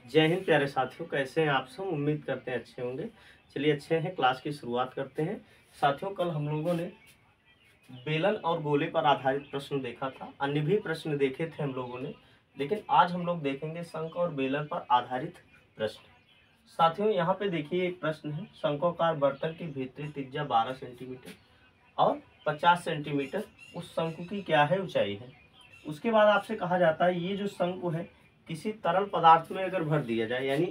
जय हिंद प्यारे साथियों, कैसे हैं आप सब। उम्मीद करते हैं अच्छे होंगे। चलिए अच्छे हैं, क्लास की शुरुआत करते हैं। साथियों, कल हम लोगों ने बेलन और गोले पर आधारित प्रश्न देखा था। अन्य भी प्रश्न देखे थे हम लोगों ने, लेकिन आज हम लोग देखेंगे शंख और बेलन पर आधारित प्रश्न। साथियों, यहाँ पे देखिए एक प्रश्न है। शंक्वाकार बर्तन की भीतरी त्रिज्या 12 सेंटीमीटर और 50 सेंटीमीटर, उस शंकु की क्या है ऊंचाई है। उसके बाद आपसे कहा जाता है ये जो शंकु है किसी तरल पदार्थ में अगर भर दिया जाए, यानी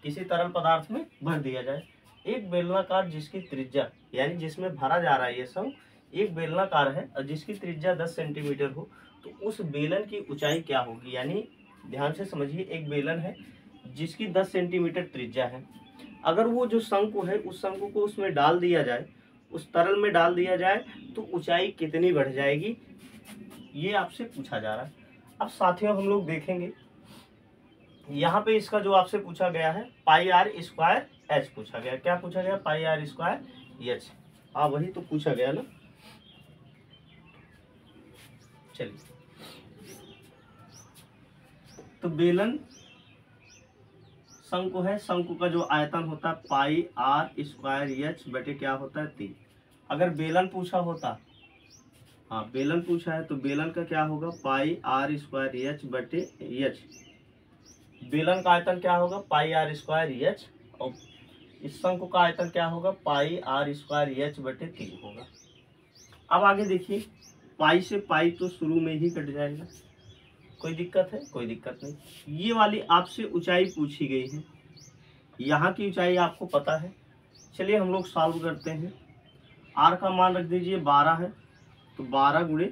किसी तरल पदार्थ में भर दिया जाए, एक बेलनाकार जिसकी त्रिज्या, यानी जिसमें भरा जा रहा है ये शंकु एक बेलनाकार है और जिसकी त्रिज्या 10 सेंटीमीटर हो, तो उस बेलन की ऊंचाई क्या होगी। यानी ध्यान से समझिए, एक बेलन है जिसकी 10 सेंटीमीटर त्रिज्या है। अगर वो जो शंकु है उस शंकु को उसमें डाल दिया जाए, उस तरल में डाल दिया जाए, तो ऊंचाई कितनी बढ़ जाएगी, ये आपसे पूछा जा रहा है। अब साथियों हम लोग देखेंगे यहाँ पे इसका जो आपसे पूछा गया है पाई आर स्क्वायर एच पूछा गया। क्या पूछा गया? पाई आर स्क्वायर एच। हाँ, वही तो पूछा गया ना। चलिए, तो बेलन शंकु है, शंकु का जो आयतन होता है पाई आर स्क्वायर एच बटे क्या होता है 3। अगर बेलन पूछा होता, हाँ बेलन पूछा है, तो बेलन का क्या होगा पाई आर स्क्वायर एच बटे एच। बेलन का आयतन क्या होगा पाई आर स्क्वायर एच, और इस शंकु का आयतन क्या होगा पाई आर स्क्वायर एच बटे 3 होगा। अब आगे देखिए, पाई से पाई तो शुरू में ही कट जाएगा, कोई दिक्कत है? कोई दिक्कत नहीं। ये वाली आपसे ऊंचाई पूछी गई है, यहाँ की ऊंचाई आपको पता है। चलिए हम लोग सॉल्व करते हैं। आर का मान रख दीजिए 12 है, तो 12 गुणे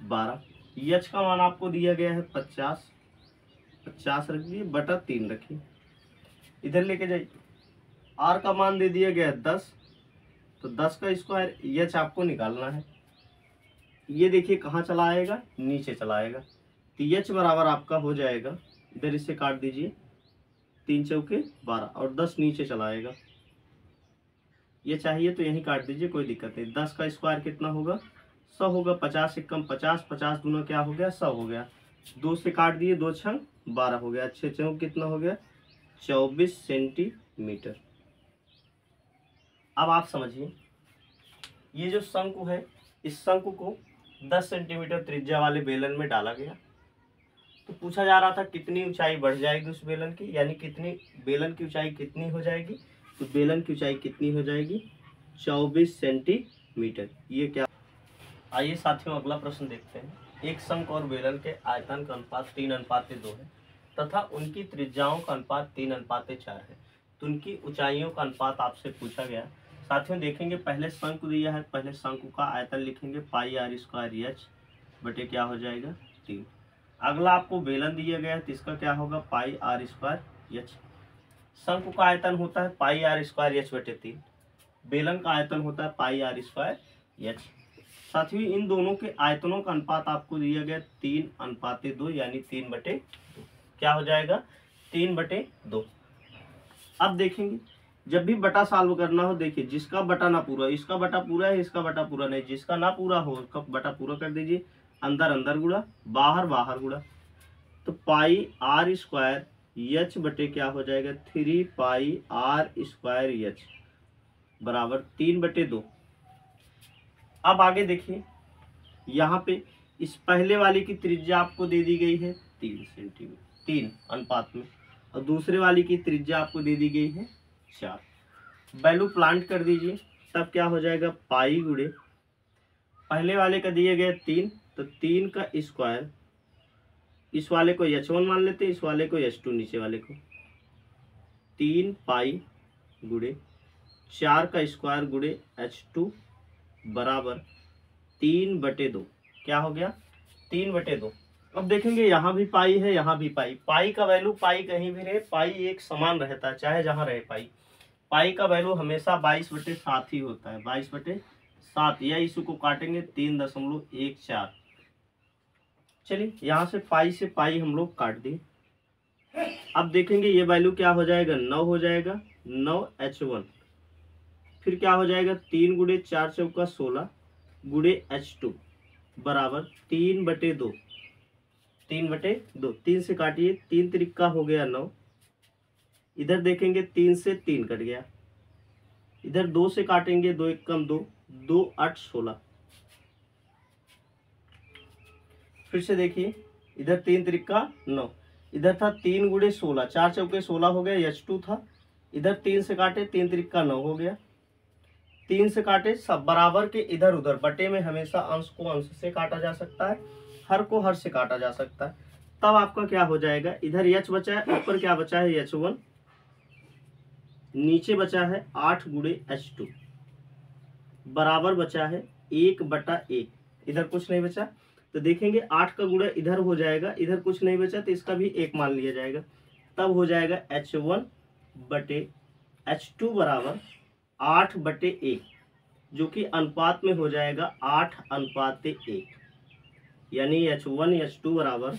12। एच का मान आपको दिया गया है 50 रख दिए बटा 3 रखिए, इधर लेके जाइए। आर का मान दे दिया गया है 10, तो 10 का स्क्वायर एच आपको निकालना है। ये देखिए कहाँ चला आएगा, नीचे चला आएगा, तो एच बराबर आपका हो जाएगा, इधर इससे काट दीजिए, 3 चौके 12 और 10 नीचे चला आएगा। ये चाहिए तो यहीं काट दीजिए, कोई दिक्कत नहीं। 10 का स्क्वायर कितना होगा 100 होगा, 50 से कम 50, 50 दूना क्या हो गया 100 हो गया। 2 से काट दिए, 2 छंग 12 हो गया, 6 चौक कितना हो गया 24 सेंटीमीटर। अब आप समझिए, ये जो शंकु है इस शंकु को 10 सेंटीमीटर त्रिज्या वाले बेलन में डाला गया, तो पूछा जा रहा था कितनी ऊंचाई बढ़ जाएगी उस बेलन की, यानी कितनी बेलन की ऊंचाई कितनी हो जाएगी। तो बेलन की ऊंचाई कितनी हो जाएगी 24 सेंटीमीटर। ये क्या? आइए साथियों अगला प्रश्न देखते हैं। एक शंकु और बेलन के आयतन का अनुपात 3:2 है तथा उनकी त्रिज्याओं का अनुपात 3:4 है, तो उनकी ऊंचाइयों का अनुपात आपसे पूछा गया। साथियों देखेंगे, पहले शंकु दिया है, पहले शंकु का आयतन लिखेंगे पाई आर स्क्वायर एच बटे क्या हो जाएगा 3। अगला आपको बेलन दिया गया है, तो इसका क्या होगा पाई आर स्क्वायर एच। शंकु का आयतन होता है पाई आर स्क्वायर एच बटे 3, बेलन का आयतन होता है पाई आर स्क्वायर एच। साथियों इन दोनों के आयतनों का अनुपात आपको दिया गया 3:2, यानी 3/2। क्या हो जाएगा 3/2। अब देखेंगे, जब भी बटा सॉल्व करना हो, देखिए जिसका बटा ना पूरा, इसका बटा पूरा है, इसका बटा पूरा नहीं, जिसका ना पूरा हो उसका बटा पूरा कर दीजिए। अंदर अंदर गुणा, बाहर बाहर गुणा, तो पाई आर स्क्वायर एच बटे क्या हो जाएगा 3 पाई आर स्क्वायर एच बराबर 3/2। अब आगे देखिए, यहाँ पे इस पहले वाली की त्रिज्या आपको दे दी गई है 3 सेंटीमीटर 3 अनुपात में, और दूसरे वाली की त्रिज्या आपको दे दी गई है 4। वैल्यू प्लांट कर दीजिए, तब क्या हो जाएगा पाई गुणे पहले वाले का दिए गए 3, तो 3 का स्क्वायर, इस वाले को h1 मान लेते हैं, इस वाले को h2, नीचे वाले को 3 पाई गुणे 4 का स्क्वायर गुणे h2 बराबर 3/2। क्या हो गया 3/2। अब देखेंगे यहाँ भी पाई है, यहाँ भी पाई। पाई का वैल्यू, पाई कहीं भी रहे, पाई एक समान रहता है चाहे जहाँ रहे पाई। पाई का वैल्यू हमेशा 22/7 ही होता है, 22/7, या इसी को काटेंगे 3.14। चलिए यहाँ से पाई हम लोग काट दिए। अब देखेंगे ये वैल्यू क्या हो जाएगा 9 हो जाएगा, 9h1, फिर क्या हो जाएगा 3 गुणे 4 चौका 16 गुणे h2 बराबर 3/2। 3/2, 3 से काटिए, 3 त्रिका हो गया 9, इधर देखेंगे 3 से 3 कट गया, इधर 2 से काटेंगे, 2 एक कम 2, 2 8 16। फिर से देखिए, इधर 3 त्रिका 9, इधर था 3 गुणे 16, 4 चौके 16 हो गया, H2 था। इधर 3 से काटे, 3 त्रिका 9 हो गया, 3 से काटे, सब बराबर के इधर उधर, बटे में हमेशा अंश को अंश से काटा जा सकता है, हर को हर से काटा जा सकता है। तब आपका क्या हो जाएगा, इधर H बचा है, ऊपर क्या बचा है H1, नीचे बचा है 8 गुणे H2, बराबर बचा है 1/1, इधर कुछ नहीं बचा। तो देखेंगे 8 का गुणा इधर हो जाएगा, इधर कुछ नहीं बचा तो इसका भी 1 मान लिया जाएगा, तब हो जाएगा H1/H2 बराबर 8/1, जो कि अनुपात में हो जाएगा 8:1, यानी H1/H2 बराबर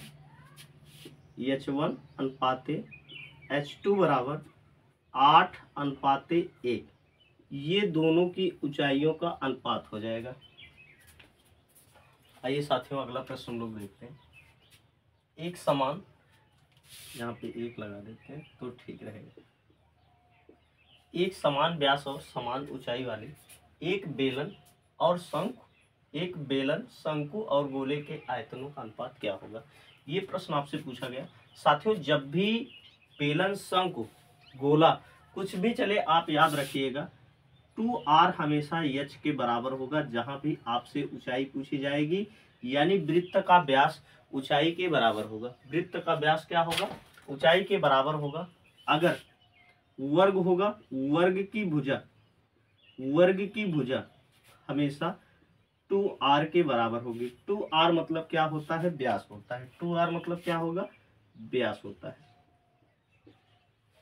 H1/H2 बराबर 8:1, ये दोनों की ऊंचाइयों का अनुपात हो जाएगा। आइए साथियों, अगला प्रश्न हम लोग देखते हैं। एक समान, यहाँ पे 1 लगा देते हैं तो ठीक रहेगा। एक समान व्यास और समान ऊंचाई वाले एक बेलन शंकु और गोले के आयतनों का अनुपात क्या होगा, ये प्रश्न आपसे पूछा गया। साथियों, जब भी बेलन, शंकु, गोला कुछ भी चले, आप याद रखिएगा 2r हमेशा h के बराबर होगा। जहां भी आपसे ऊंचाई पूछी जाएगी, यानी वृत्त का व्यास ऊंचाई के बराबर होगा। वृत्त का व्यास क्या होगा, ऊंचाई के बराबर होगा। अगर वर्ग होगा, वर्ग की भुजा हमेशा 2r के बराबर होगी। 2r मतलब क्या होता है, व्यास होता है। 2r मतलब क्या होगा, व्यास होता है।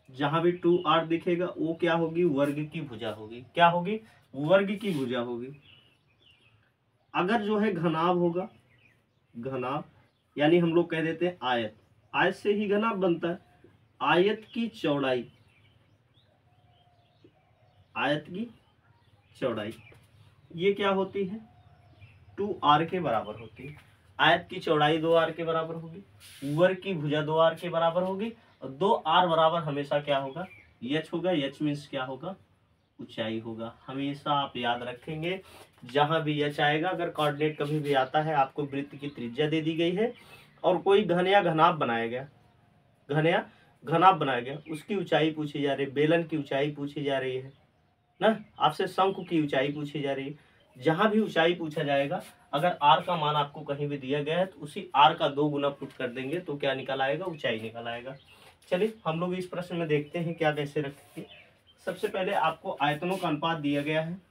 जहां भी 2r दिखेगा वो क्या होगी, वर्ग की भुजा होगी। क्या होगी, वर्ग की भुजा होगी। अगर जो है घनाभ होगा, घनाभ यानी हम लोग कह देते हैं आयत, आयत से ही घनाभ बनता है। आयत की चौड़ाई ये क्या होती है, 2r के बराबर होती है। आयत की चौड़ाई 2r के बराबर होगी, वर्ग की भुजा 2r के बराबर होगी, और 2r बराबर हमेशा क्या होगा, h होगा। h मीन्स क्या होगा, ऊंचाई होगा। हमेशा आप याद रखेंगे, जहां भी h आएगा, अगर कोऑर्डिनेट कभी भी आता है, आपको वृत्त की त्रिज्या दे दी गई है और कोई घन या घनाभ बनाया गया, उसकी ऊंचाई पूछी जा रही है, बेलन की ऊंचाई पूछी जा रही है ना, आपसे शंकु की ऊंचाई पूछी जा रही है। जहां भी ऊंचाई पूछा जाएगा, अगर r का मान आपको कहीं भी दिया गया है तो उसी r का 2 गुना पुट कर देंगे तो क्या निकल आएगा, ऊंचाई निकल आएगा। चलिए हम लोग इस प्रश्न में देखते हैं क्या कैसे रखेंगे। सबसे पहले आपको आयतनों का अनुपात दिया गया है,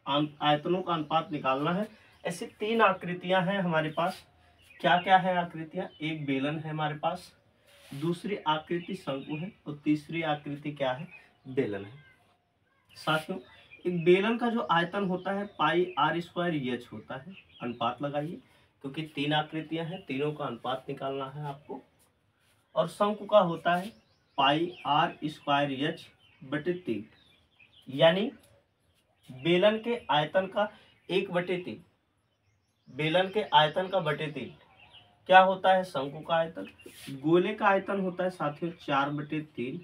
आयतनों का अनुपात निकालना है। ऐसी 3 आकृतियां हैं हमारे पास। क्या क्या है आकृतियां, एक बेलन है हमारे पास, दूसरी आकृति शंकु है, और तीसरी आकृति क्या है, बेलन है। साथियों, एक बेलन का जो आयतन होता है πr² h होता है। अनुपात लगाइए, क्योंकि 3 आकृतियां हैं, तीनों का अनुपात निकालना है आपको। और शंकु का होता है πr²h/3, यानी बेलन के आयतन का 1/3, बेलन के आयतन का 3 क्या होता है, शंकु का आयतन। गोले का आयतन होता है साथियों 4/3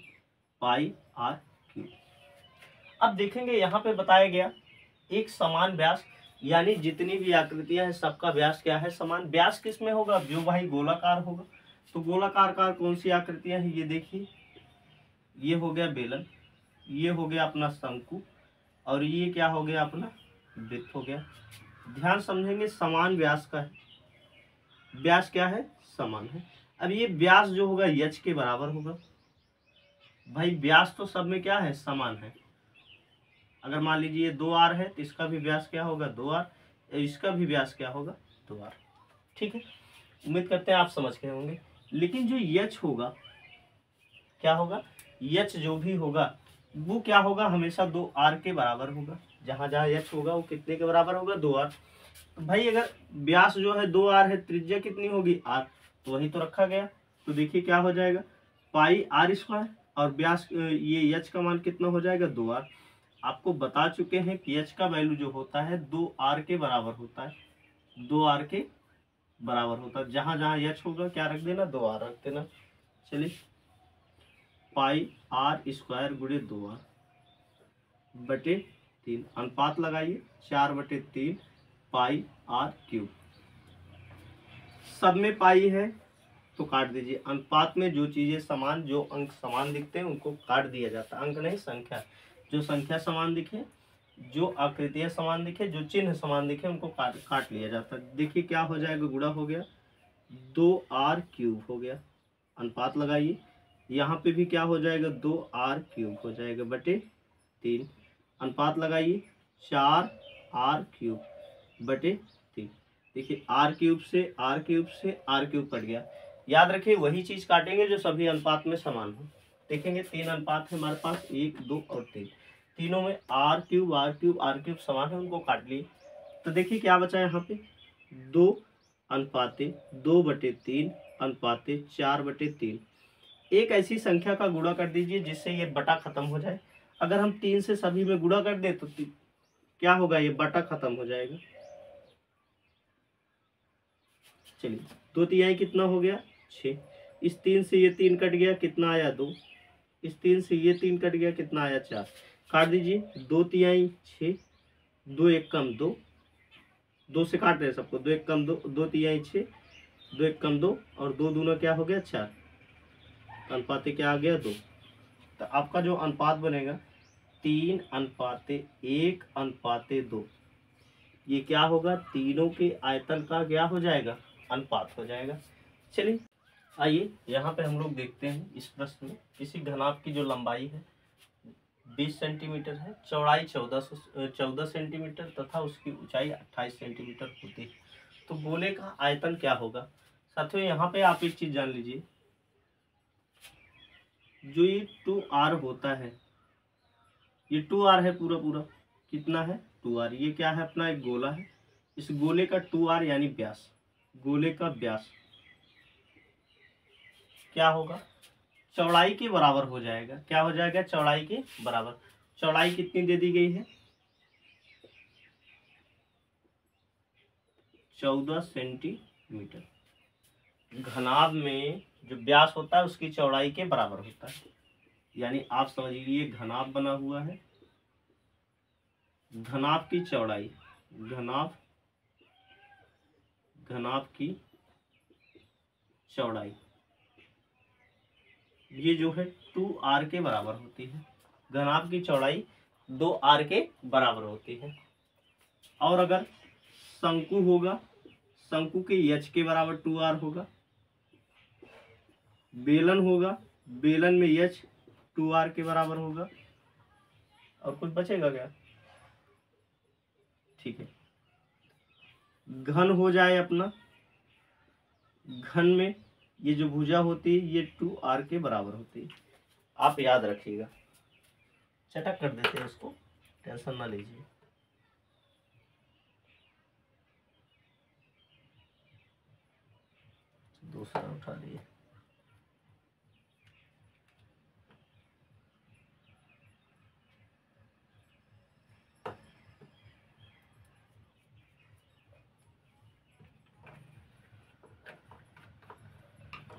πr3। अब देखेंगे यहाँ पे बताया गया एक समान व्यास, यानी जितनी भी आकृतियां हैं सबका व्यास क्या है, समान। व्यास किस में होगा, जो भाई गोलाकार होगा। तो गोलाकार का कौन सी आकृतियां हैं, ये देखिए, ये हो गया बेलन, ये हो गया अपना शंकु, और ये क्या हो गया, अपना वृत्त हो गया। ध्यान समझेंगे, समान व्यास का है, व्यास क्या है, समान है। अब ये व्यास जो होगा h के बराबर होगा। भाई व्यास तो सब में क्या है, समान है। अगर मान लीजिए 2r है तो इसका भी व्यास क्या होगा, 2r, इसका भी व्यास क्या होगा, 2r। ठीक है, उम्मीद करते हैं आप समझ गए होंगे। लेकिन जो h होगा, क्या होगा, h जो भी होगा वो क्या होगा, हमेशा 2r के बराबर होगा। जहां जहां h होगा वो कितने के बराबर होगा, 2r। तो भाई अगर व्यास जो है 2r है, त्रिज्या कितनी होगी, r, तो वही तो रखा गया। तो देखिए क्या हो जाएगा, πr², और व्यास ये h का मान कितना हो जाएगा, 2r। आपको बता चुके हैं कि h का वैल्यू जो होता है 2r के बराबर होता है, 2r के बराबर होता है। जहां जहां h होगा क्या रख देना, 2r रख देना। चलिए, पाई आर स्क्वायर गुणे 2r बटे 3। अनुपात लगाइए 4/3 पाई आर क्यूब। सब में पाई है तो काट दीजिए। अनुपात में जो चीजें समान, जो अंक समान दिखते हैं उनको काट दिया जाता है। अंक नहीं, संख्या। जो संख्या समान दिखे, जो आकृतियां समान दिखे, जो चिन्ह समान दिखे उनको काट लिया जाता है। देखिए क्या हो जाएगा, गुणा हो गया 2r क्यूब हो गया। अनुपात लगाइए, यहाँ पे भी क्या हो जाएगा 2r क्यूब हो जाएगा बटे 3। अनुपात लगाइए 4r क्यूब बटे 3। देखिए r क्यूब से r कट गया। याद रखिए वही चीज काटेंगे जो सभी अनुपात में समान हो। देखेंगे 3 अनुपात है हमारे पास, 1, 2 और 3। तीनों में r क्यूब समान है, उनको काट लिए। तो देखिए क्या बचा यहाँ पे 2 अनुपाते 2/3 अनुपाते 4/3। एक ऐसी संख्या का गुणा कर दीजिए जिससे ये बटा खत्म हो जाए। अगर हम 3 से सभी में गुणा कर दे तो क्या होगा, ये बटा खत्म हो जाएगा। चलिए 2 तिहाई कितना हो गया 6। इस 3 से ये 3 कट गया, कितना आया 2। इस 3 से ये 3 कट गया, कितना आया 4। काट दीजिए 2 तिहाई 6, 2 1 कम 2, 2 से काट रहे हैं सबको, 2 1 कम 2, 2 तिहाई 6, 2 1 कम 2 और 2 दूना क्या हो गया 4। अनुपाते क्या आ गया 2। तो आपका जो अनुपात बनेगा 3:1:2। ये क्या होगा, तीनों के आयतन का क्या हो जाएगा, अनुपात हो जाएगा। चलिए आइए यहाँ पे हम लोग देखते हैं इस प्रश्न में। किसी घनाभ की जो लंबाई है 20 सेंटीमीटर है, चौड़ाई 14 सेंटीमीटर तथा उसकी ऊंचाई 28 सेंटीमीटर होती है, तो गोले का आयतन क्या होगा। साथियों यहाँ पे आप एक चीज जान लीजिए, जो ये 2r होता है, ये 2r है पूरा कितना है 2r। ये क्या है, अपना एक गोला है। इस गोले का 2r यानी व्यास, गोले का व्यास क्या होगा, चौड़ाई के बराबर हो जाएगा। क्या हो जाएगा, चौड़ाई के बराबर। चौड़ाई कितनी दे दी गई है 14 सेंटीमीटर। घनाभ में जो व्यास होता है उसकी चौड़ाई के बराबर होता है। यानी आप समझ लीजिए घनाभ बना हुआ है, घनाभ की चौड़ाई, घनाभ की चौड़ाई ये जो है 2r के बराबर होती है। घनाभ की चौड़ाई 2r के बराबर होती है। और अगर शंकु होगा, शंकु के h के बराबर 2r होगा। बेलन होगा, बेलन में h 2r के बराबर होगा। और कुछ बचेगा क्या, ठीक है। घन हो जाए अपना, घन में ये जो भुजा होती है ये 2r के बराबर होती है। आप याद रखिएगा, चटक कर देते हैं इसको, टेंशन ना लीजिए। दूसरा उठा लिए।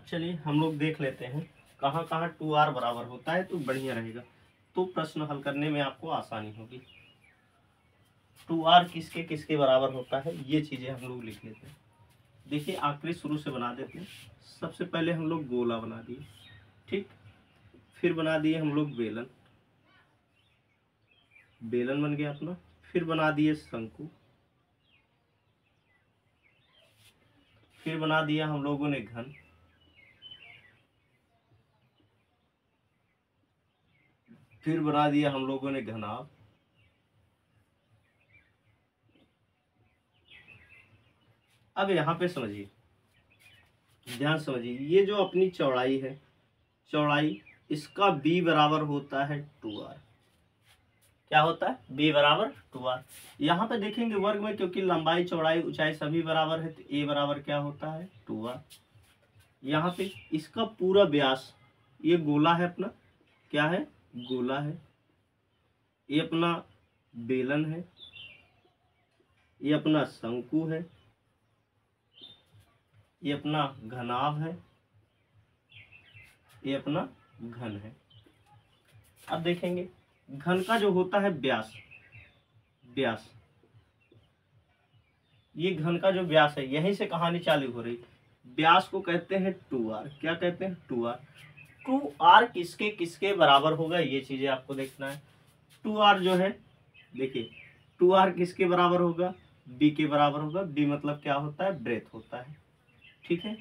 चलिए हम लोग देख लेते हैं कहाँ कहाँ 2r बराबर होता है, तो बढ़िया रहेगा, तो प्रश्न हल करने में आपको आसानी होगी। 2r किसके किसके बराबर होता है ये चीजें हम लोग लिख लेते हैं। देखिए आकृति शुरू से बना देते हैं। सबसे पहले हम लोग गोला बना दिए, ठीक। फिर बना दिए हम लोग बेलन, बेलन बन गया अपना। फिर बना दिए शंकु, फिर बना दिया हम लोगों ने घन, फिर बना दिया हम लोगों ने घनाभ, अब यहाँ पे समझिए, ध्यान समझिए, ये जो अपनी चौड़ाई है, चौड़ाई इसका b बराबर होता है 2r। क्या होता है, b बराबर 2r। यहाँ पे देखेंगे वर्ग में, क्योंकि लंबाई चौड़ाई ऊंचाई सभी बराबर है, तो a बराबर क्या होता है 2r। यहाँ पे इसका पूरा व्यास, ये गोला है अपना, क्या है गोला है, ये अपना बेलन है, ये अपना शंकु है, ये अपना घनाभ है, ये अपना घन है। अब देखेंगे घन का जो होता है व्यास, व्यास, ये घन का जो व्यास है, यहीं से कहानी चालू हो रही। व्यास को कहते हैं 2r। क्या कहते हैं? 2r। 2r किसके किसके बराबर होगा, ये चीजें आपको देखना है। 2r जो है, देखिए 2r किसके बराबर होगा? b के बराबर होगा। b मतलब क्या होता है? ब्रेथ होता है, ठीक है।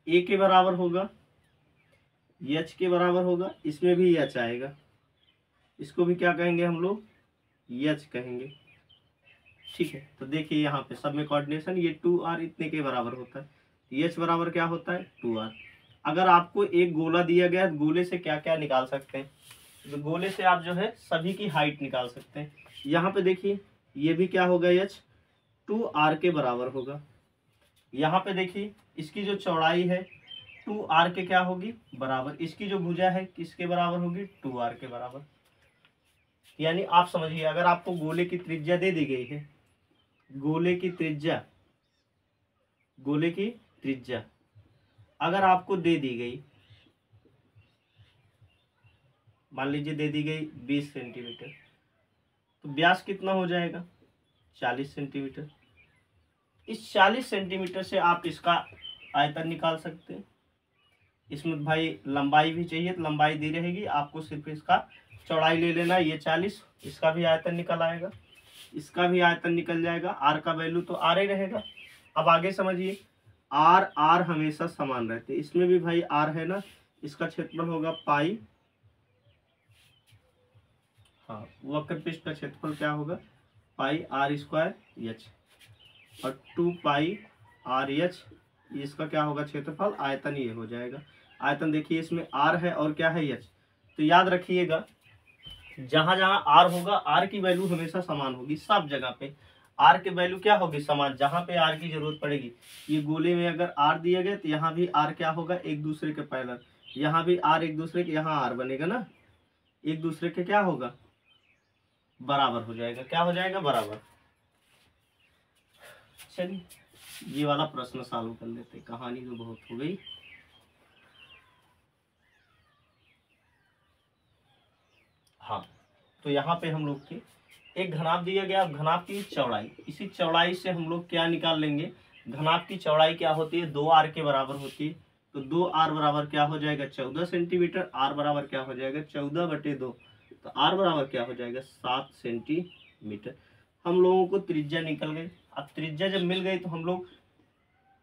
a के बराबर होगा, h के बराबर होगा, इसमें भी h आएगा, इसको भी क्या कहेंगे हम लोग? h कहेंगे, ठीक है। तो देखिए यहाँ पे सब में कोऑर्डिनेशन, ये 2r इतने के बराबर होता है। h बराबर क्या होता है? 2r। अगर आपको एक गोला दिया गया है, गोले से क्या क्या निकाल सकते हैं? तो गोले से आप जो है सभी की हाइट निकाल सकते हैं। यहाँ पे देखिए ये भी क्या होगा? h 2r के बराबर होगा। यहाँ पे देखिए इसकी जो चौड़ाई है 2r के क्या होगी? बराबर। इसकी जो भुजा है किसके बराबर होगी? 2r के बराबर। यानी आप समझिए, अगर आपको गोले की त्रिज्या दे दी गई है, गोले की त्रिज्या, गोले की त्रिज्या अगर आपको दे दी गई, मान लीजिए दे दी गई 20 सेंटीमीटर, तो व्यास कितना हो जाएगा? 40 सेंटीमीटर। इस 40 सेंटीमीटर से आप इसका आयतन निकाल सकते हैं। इसमें भाई लंबाई भी चाहिए, तो लंबाई दी रहेगी, आपको सिर्फ इसका चौड़ाई ले लेना, ये 40, इसका भी आयतन निकल आएगा, इसका भी आयतन निकल जाएगा। आर का वैल्यू तो आर ही रहेगा। अब आगे समझिए, आर आर हमेशा समान रहते, इसमें भी भाई आर है ना, इसका क्षेत्रफल होगा पाई, हाँ वक्र पृष्ठ का क्षेत्रफल क्या होगा? पाई आर स्क्वायर एच, और 2 पाई आर एच, इसका क्या होगा क्षेत्रफल? आयतन ये हो जाएगा। आयतन देखिए इसमें आर है और क्या है? एच। तो याद रखिएगा, जहां जहां आर होगा आर की वैल्यू हमेशा समान होगी, सब जगह पे आर की वैल्यू क्या होगी? समान। जहां पे आर की जरूरत पड़ेगी, ये गोले में अगर आर दिया गया तो यहाँ भी आर क्या होगा? एक दूसरे के पैरेलल। यहाँ भी आर एक दूसरे के, यहाँ आर बनेगा ना, एक दूसरे के क्या होगा? बराबर हो जाएगा। क्या हो जाएगा? बराबर। चलिए ये वाला प्रश्न सॉल्व कर लेते, कहानी तो बहुत हो गई। हाँ, तो यहाँ पे हम लोग के एक घनाभ दिया गया, अब घनाभ की चौड़ाई, इसी चौड़ाई से हम लोग क्या निकाल लेंगे? घनाभ की चौड़ाई क्या होती है? 2r के बराबर होती है। तो 2r बराबर क्या हो जाएगा? 14 सेंटीमीटर। r बराबर क्या हो जाएगा? 14/2। तो r बराबर क्या हो जाएगा? 7 सेंटीमीटर। हम लोगों को त्रिज्या निकल गई। अब त्रिज्या जब मिल गई तो हम लोग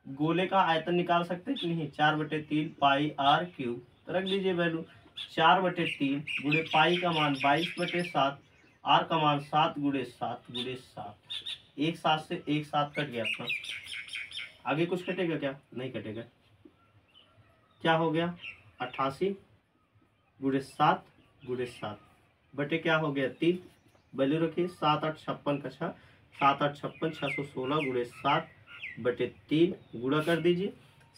गोले का आयतन निकाल सकते हैं कि नहीं? 4/3 पाई आर क्यूब। तो रख दीजिए वैल्यू 4/3 गुणे पाई का मान 22/7, आर का मान 7 × 7 × 7। एक 7 से एक 7 कट गया अपना, आगे कुछ कटेगा क्या? नहीं कटेगा। क्या हो गया? 88 × 7 × 7 बटे क्या हो गया? 3। वैल्यू रखिए 7 8 56 का 6, 7 8 56, 616 × 7/3 गुणा कर दीजिए।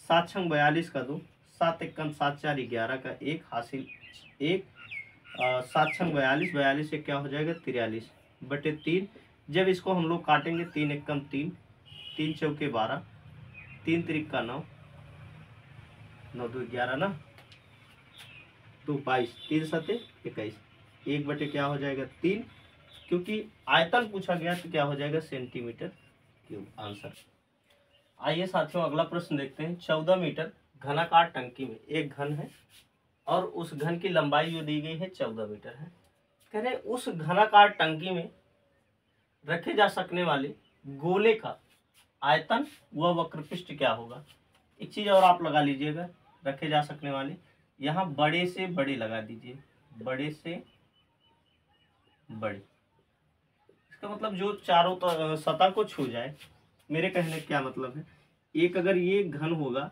7 छंग 42 का 2, 7 एकम 7 4 11 का 1 हासिल 1, 7 छंग 42, 42 से क्या हो जाएगा? 43/3। जब इसको हम लोग काटेंगे 3 एकम 3, 3 चौके 12, 3 त्रिक का 9, 9 2 11 ना, 2 22, 3 7 21, 1 बटे क्या हो जाएगा? 3, क्योंकि आयतन पूछा गया तो क्या हो जाएगा? Centimetre cube. आंसर। आइए साथियों अगला प्रश्न देखते हैं। 14 मीटर घनाकार टंकी में एक घन है और उस घन की लंबाई जो दी गई है 14 मीटर है। कह रहे उस घनाकार टंकी में रखे जा सकने वाले गोले का आयतन व वक्रपृष्ठ क्या होगा? एक चीज और आप लगा लीजिएगा, रखे जा सकने वाले, यहाँ बड़े से बड़े लगा दीजिए, बड़े से बड़े। इसका मतलब जो चारों सतह को छू जाए। मेरे कहने का क्या मतलब है, एक अगर ये घन होगा,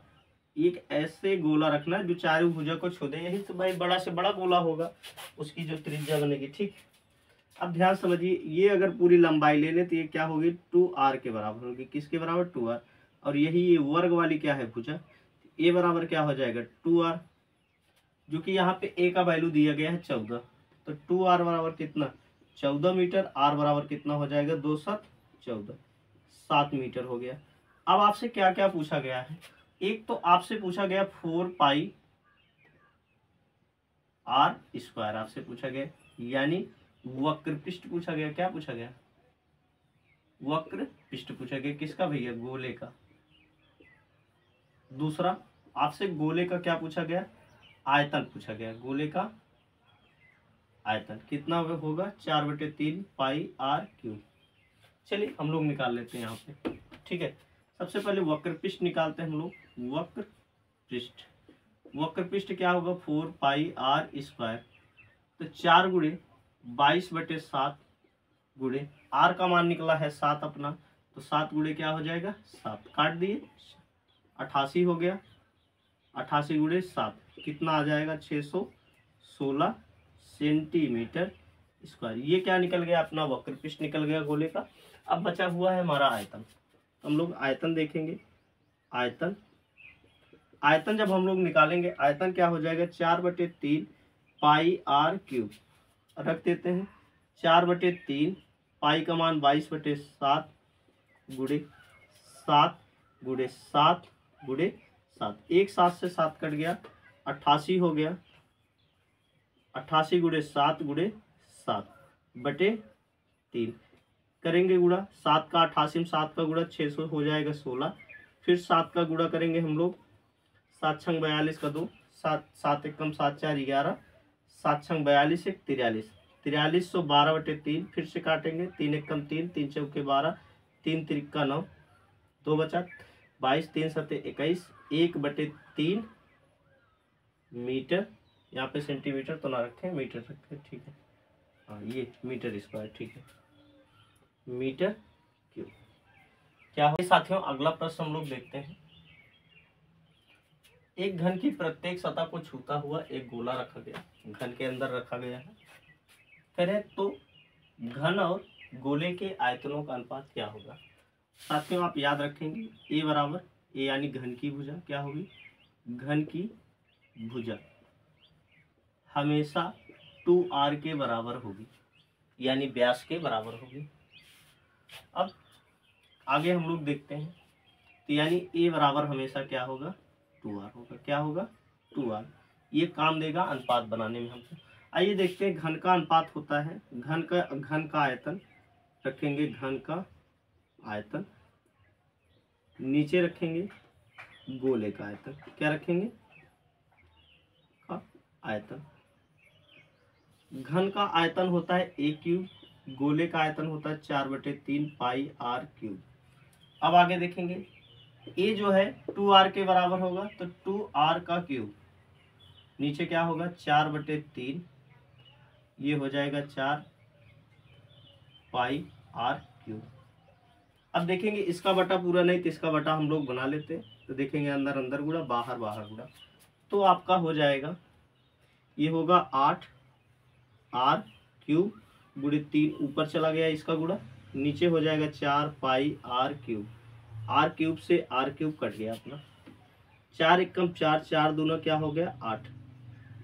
एक ऐसे गोला रखना है जो चारों भुजा को छू दे, यही तो भाई बड़ा से बड़ा गोला होगा, उसकी जो त्रिज्या बनेगी। ठीक, अब ध्यान समझिए, ये अगर पूरी लंबाई ले लें तो ये क्या होगी? 2r के बराबर होगी। किसके बराबर? 2r। और यही ये वर्ग वाली क्या है? भुजा। a बराबर क्या हो जाएगा? 2r, जो कि यहाँ पे a का वैल्यू दिया गया है 14। तो 2r बराबर कितना? 14 मीटर। r बराबर कितना हो जाएगा? 2 7 14, 7 मीटर हो गया। अब आपसे क्या क्या पूछा गया है? एक तो आपसे पूछा गया 4 पाई आर स्क्वायर आपसे पूछा गया, यानी वक्र पृष्ठ पूछा गया। क्या पूछा गया? वक्र पृष्ठ पूछा गया। किसका भैया? गोले का। दूसरा आपसे गोले का क्या पूछा गया? आयतन पूछा गया। गोले का आयतन कितना होगा? 4/3 पाई आर क्यूब। चलिए हम लोग निकाल लेते हैं यहाँ पे, ठीक है। सबसे पहले वक्र पृष्ठ निकालते हैं हम लोग। वक्र पृष्ठ, वक्र पृष्ठ क्या होगा? 4 पाई आर स्क्वायर। तो 4 गुणे 22/7 गुणे आर का मान निकला है 7 अपना, तो 7 गुणे क्या हो जाएगा? 7 काट दिए, 88 हो गया। 88 गुणे 7 कितना आ जाएगा? 616 सेंटीमीटर स्क्वायर। ये क्या निकल गया? अपना वक्र पृष्ठ निकल गया गोले का। अब बचा हुआ है हमारा आयतन। हम लोग आयतन देखेंगे। आयतन, आयतन जब हम लोग निकालेंगे, आयतन क्या हो जाएगा? 4/3 पाई आर क्यूब। रख देते हैं 4/3 पाई का मान 22/7 गुणे 7 गुणे 7 गुणे 7। एक 7 से 7 कट गया, 88 हो गया। 88 गुणे 7 गुणे 7/3 करेंगे गुणा। 7 का 88 में 7 का गुणा 600 हो जाएगा 16। फिर 7 का गुणा करेंगे हम लोग। 7 छंग 42 का 2, 7 एकम 7 4 11, 7 छंग 42 1 43, 4312/3। फिर से काटेंगे। 3 एकम 3, 3 चौके 12, 3 तिरिक्का 9, 2 बचा 22, 3 सते 21, 1/3 मीटर। यहाँ पे सेंटीमीटर तो ना रखें, मीटर रखें, ठीक है। हाँ ये मीटर स्क्वायर, ठीक है। मीटर क्यूब क्या हो साथियों? अगला प्रश्न हम लोग देखते हैं। एक घन की प्रत्येक सतह को छूता हुआ एक गोला रखा गया, घन के अंदर रखा गया है। करें तो घन और गोले के आयतनों का अनुपात क्या होगा? साथियों आप याद रखेंगे, ए बराबर ए यानी घन की भुजा क्या होगी? घन की भुजा हमेशा 2r के बराबर होगी, यानी व्यास के बराबर होगी। अब आगे हम लोग देखते हैं, तो यानी ए बराबर हमेशा क्या होगा? 2r होगा। क्या होगा? 2r। ये काम देगा अनुपात बनाने में हमको। आइए देखते हैं, घन का अनुपात होता है घन का आयतन रखेंगे। घन का आयतन नीचे रखेंगे गोले का आयतन। क्या रखेंगे? का आयतन। घन का आयतन होता है a क्यूब, गोले का आयतन होता है 4/3 पाई आर क्यूब। अब आगे देखेंगे, a जो है 2r के बराबर होगा, तो 2r का क्यूब नीचे क्या होगा? 4/3, ये हो जाएगा 4 पाई आर क्यूब। अब देखेंगे इसका बटा पूरा नहीं, तो इसका बटा हम लोग बना लेते हैं। तो देखेंगे अंदर अंदर गुणा, बाहर बाहर गुणा, तो आपका हो जाएगा, ये होगा 8 आर क्यूब गुणे 3, ऊपर चला गया इसका गुणा, नीचे हो जाएगा 4 पाई आर क्यूब। आर क्यूब से आर क्यूब कट गया अपना। 4 एकम 4, 4 दूना क्या हो गया? 8,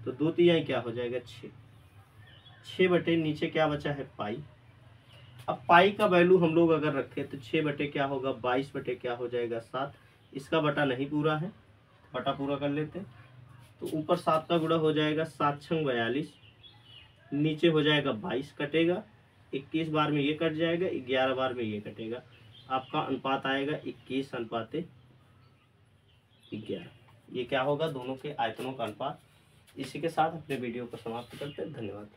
तो 2 तिहाई क्या हो जाएगा? 6। 6 बटे नीचे क्या बचा है? पाई। अब पाई का वैल्यू हम लोग अगर रखें तो 6 बटे क्या होगा? 22 बटे क्या हो जाएगा? 7। इसका बटा नहीं पूरा है, बटा पूरा कर लेते हैं। तो ऊपर 7 का गुणा हो जाएगा, 7 छंग 42, नीचे हो जाएगा 22 कटेगा, 21 बार में ये कट जाएगा, 11 बार में ये कटेगा। आपका अनुपात आएगा 21:11। ये क्या होगा? दोनों के आयतनों का अनुपात। इसी के साथ अपने वीडियो को समाप्त करते हैं। धन्यवाद।